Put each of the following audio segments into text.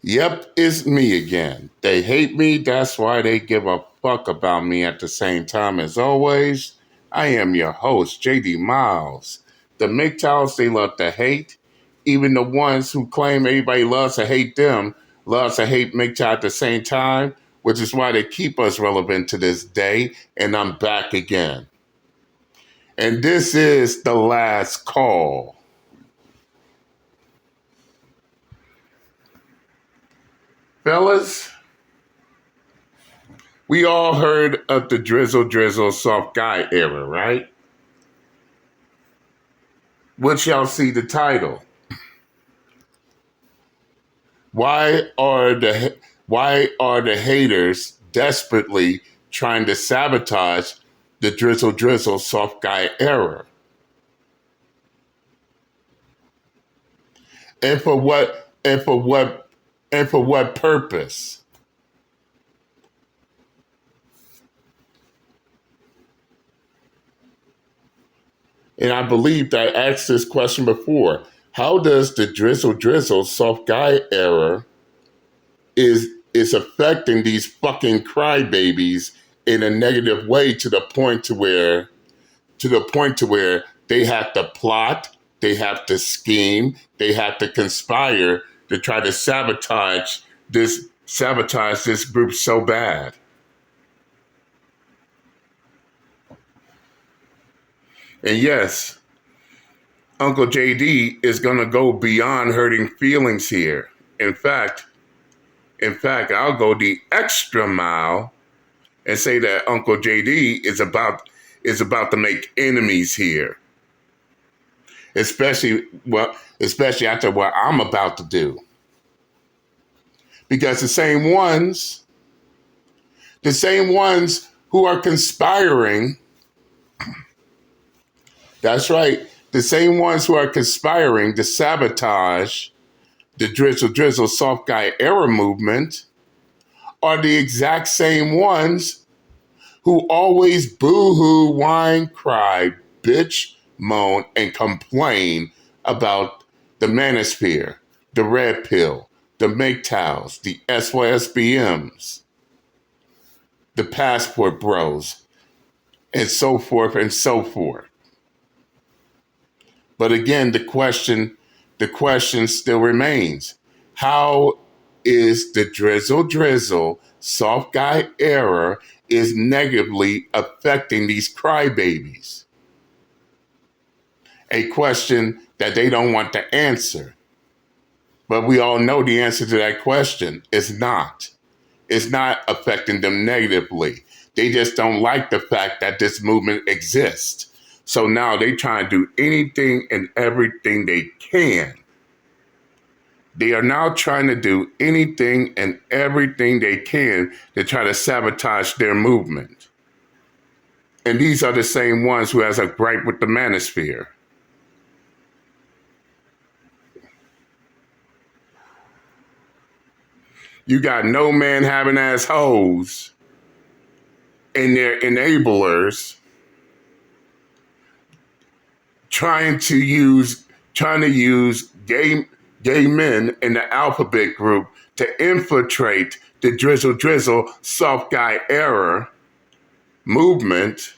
Yep, it's me again. They hate me, that's why they give a fuck about me at the same time. As always, I am your host, JD Miles. The MGTOWs they love to hate. Even the ones who claim everybody loves to hate them, loves to hate MGTOW at the same time, which is why they keep us relevant to this day, and I'm back again. And this is the last call. Fellas, we all heard of the Drizzle soft guy era, right? Which y'all see the title. Why are the haters desperately trying to sabotage the Drizzle soft guy era? And for what purpose? And I believe that I asked this question before. How does the Drizzle soft guy era is affecting these fucking crybabies in a negative way to the point to where they have to plot, they have to scheme, they have to conspire to try to sabotage this group so bad. And yes, Uncle JD is going to go beyond hurting feelings here. In fact, I'll go the extra mile and say that Uncle JD is about to make enemies here. Especially after what I'm about to do. Because the same ones who are conspiring, that's right, the same ones who are conspiring to sabotage the Drizzle soft guy era movement are the exact same ones who always boo-hoo, whine, cry, bitch, moan, and complain about the Manosphere, the Red Pill, the MGTOWs, the SYSBMs, the Passport Bros, and so forth and so forth. But again, the question still remains. How is the Drizzle soft guy era is negatively affecting these crybabies? A question that they don't want to answer. But we all know the answer to that question is not. It's not affecting them negatively. They just don't like the fact that this movement exists. So now they try to do anything and everything they can. They are now trying to do anything and everything they can to try to sabotage their movement. And these are the same ones who has a gripe with the Manosphere. You got no man having ass hoes and their enablers trying to use gay men in the alphabet group to infiltrate the Drizzle soft guy era movement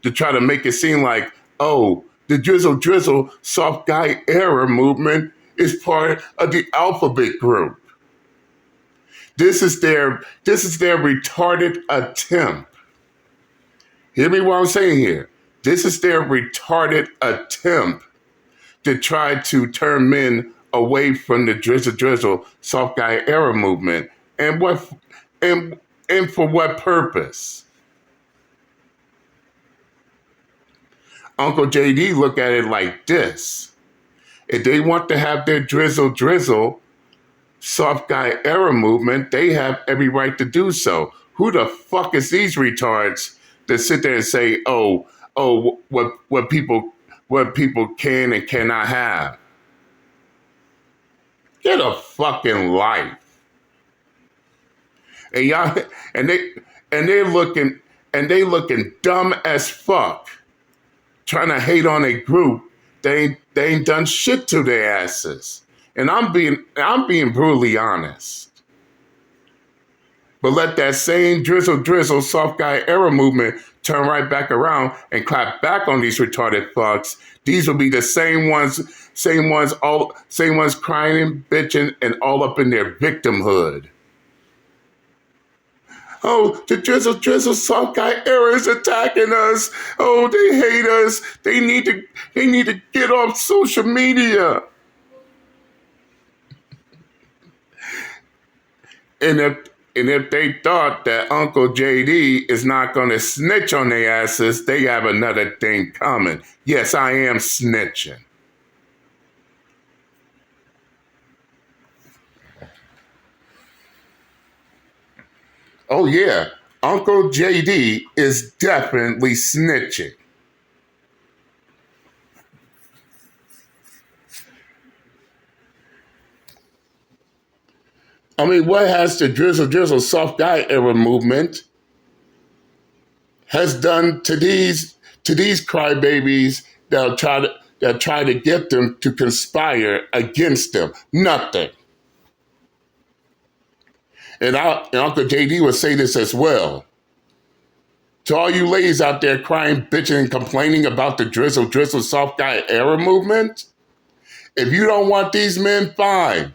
to try to make it seem like, oh, the Drizzle soft guy era movement is part of the alphabet group. This is their retarded attempt. Hear me what I'm saying here. This is their retarded attempt to try to turn men away from the Drizzle soft guy era movement. And for what purpose? Uncle JD look at it like this. If they want to have their Drizzle soft guy era movement, they have every right to do so. Who the fuck is these retards that sit there and say, what people can and cannot have? Get a fucking life. And y'all and they looking dumb as fuck, trying to hate on a group they ain't done shit to their asses. And I'm being brutally honest. But let that same drizzle, soft guy era movement turn right back around and clap back on these retarded fucks. These will be the same ones crying and bitching and all up in their victimhood. Oh, the drizzle, soft guy era is attacking us. Oh, they hate us. They need to get off social media. And if they thought that Uncle JD is not going to snitch on their asses, they have another thing coming. Yes, I am snitching. Oh yeah, Uncle JD is definitely snitching. I mean, what has the drizzle soft guy era movement has done to these crybabies that try to get them to conspire against them? Nothing. And Uncle JD would say this as well. To all you ladies out there crying, bitching, and complaining about the drizzle soft guy era movement, if you don't want these men, fine.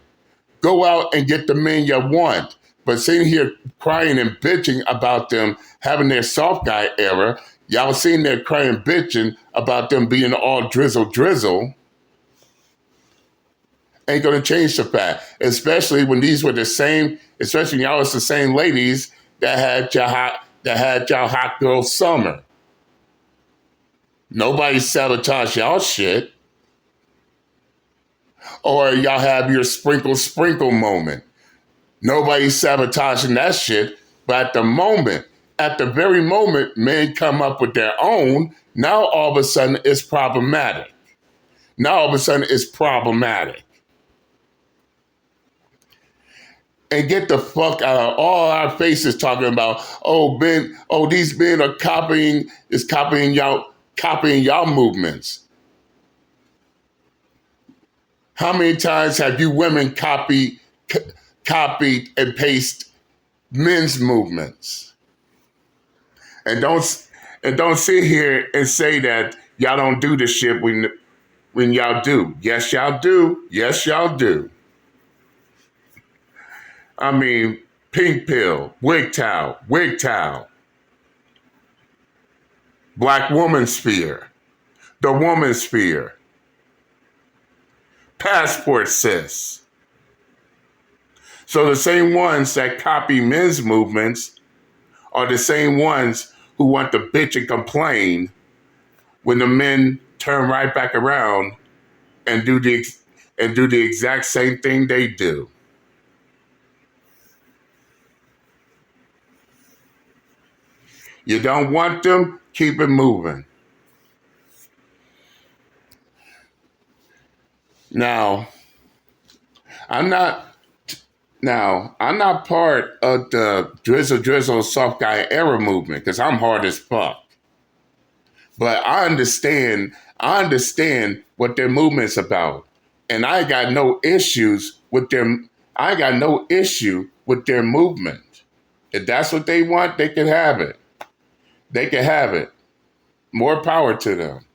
Go out and get the men you want. But sitting here crying and bitching about them having their soft guy era, y'all sitting there crying and bitching about them being all drizzle, ain't gonna change the fact. Especially when these were the same, especially when y'all was the same ladies that had y'all hot girl summer. Nobody sabotaged y'all shit. Or y'all have your sprinkle moment. Nobody's sabotaging that shit. But at the very moment men come up with their own, now all of a sudden it's problematic. Now all of a sudden it's problematic. And get the fuck out of all our faces talking about, these men are copying y'all movements. How many times have you women copied and paste men's movements? And don't sit here and say that y'all don't do this shit when y'all do. Yes, y'all do. Yes, y'all do. I mean, pink pill, MGTOW, black woman sphere, the woman sphere, passport sis. So the same ones that copy men's movements are the same ones who want to bitch and complain when the men turn right back around and do the exact same thing they do. You don't want them, keep it moving. Now, I'm not part of the drizzle soft guy era movement because I'm hard as fuck. But I understand what their movement's about. And I got no issues with them. I got no issue with their movement. If that's what they want, they can have it. They can have it. More power to them.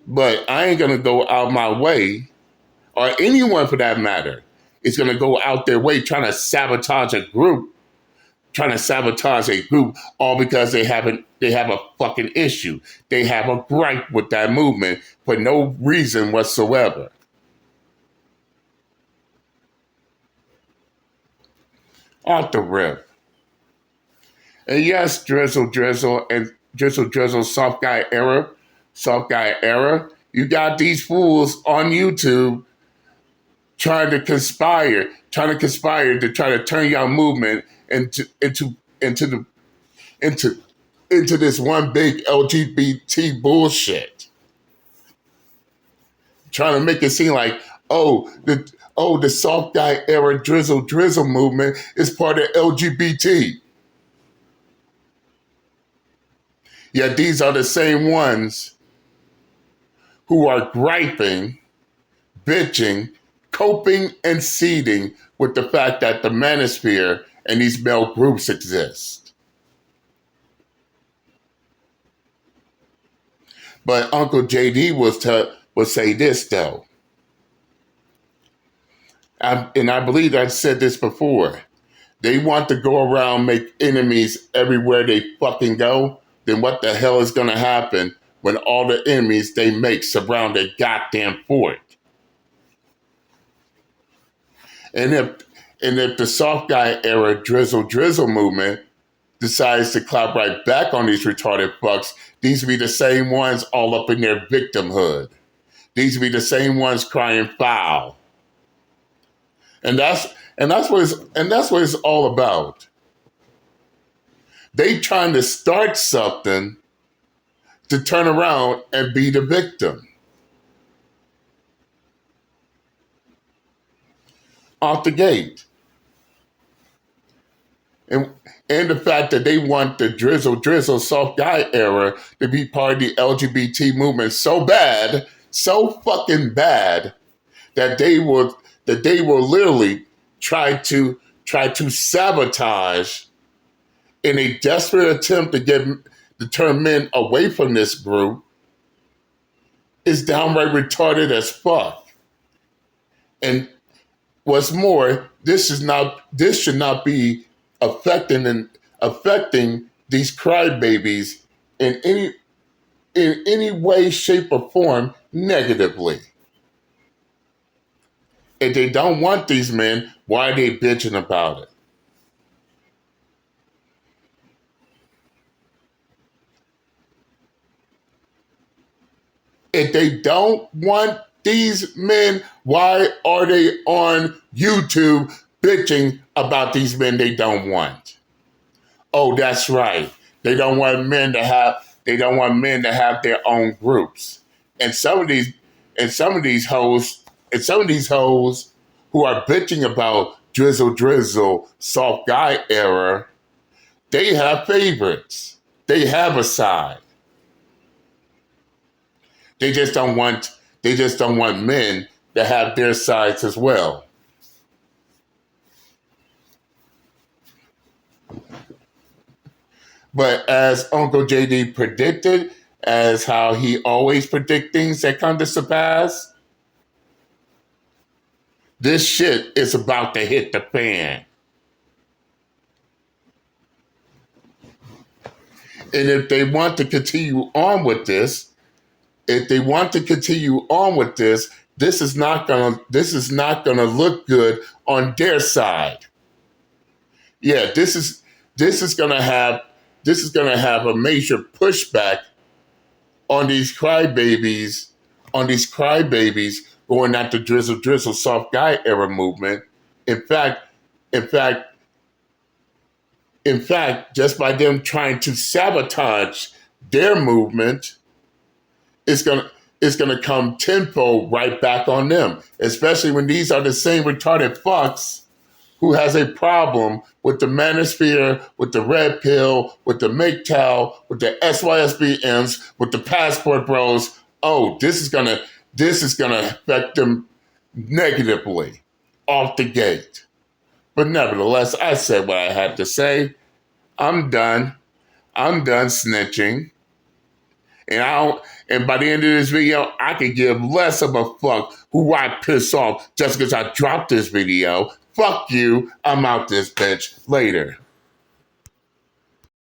But I ain't gonna go out my way, or anyone for that matter, is gonna go out their way trying to sabotage a group, all because they have a fucking issue. They have a gripe with that movement for no reason whatsoever. Off the rip. And yes, drizzle, and drizzle, soft guy era. You got these fools on YouTube trying to conspire to try to turn your movement into this one big LGBT bullshit. Trying to make it seem like, the soft guy era drizzle movement is part of LGBT. Yet these are the same ones who are griping, bitching, coping, and seeding with the fact that the Manosphere and these male groups exist. But Uncle JD will say this though, and I believe I've said this before. They want to go around make enemies everywhere they fucking go. Then what the hell is going to happen when all the enemies they make surround their goddamn fort? And if the soft guy era drizzle movement decides to clap right back on these retarded fucks, these will be the same ones all up in their victimhood. These will be the same ones crying foul. And that's what it's all about. They trying to start something to turn around and be the victim. Off the gate. And the fact that they want the drizzle soft guy era to be part of the LGBT movement so bad, so fucking bad, that they will literally try to sabotage in a desperate attempt to turn men away from this group is downright retarded as fuck. And what's more, this should not be affecting these crybabies in any way, shape, or form negatively. If they don't want these men, why are they bitching about it? If they don't want these men, why are they on YouTube bitching about these men they don't want? Oh, that's right. They don't want men to have their own groups. And some of these hoes who are bitching about drizzle, soft guy era, they have favorites. They have a side. They just don't want men to have their sides as well. But as Uncle JD predicted, as how he always predicts things that come to pass, this shit is about to hit the fan. And if they want to continue on with this, this is not gonna look good on their side. Yeah, this is gonna have a major pushback on these crybabies going at the drizzle soft guy era movement. In fact, just by them trying to sabotage their movement, it's gonna come tenfold right back on them, especially when these are the same retarded fucks who has a problem with the Manosphere, with the Red Pill, with the MGTOW, with the SYSBMs, with the Passport Bros. Oh, this is gonna affect them negatively off the gate. But nevertheless, I said what I had to say. I'm done snitching. And by the end of this video, I could give less of a fuck who I piss off just because I dropped this video. Fuck you. I'm out this bitch. Later.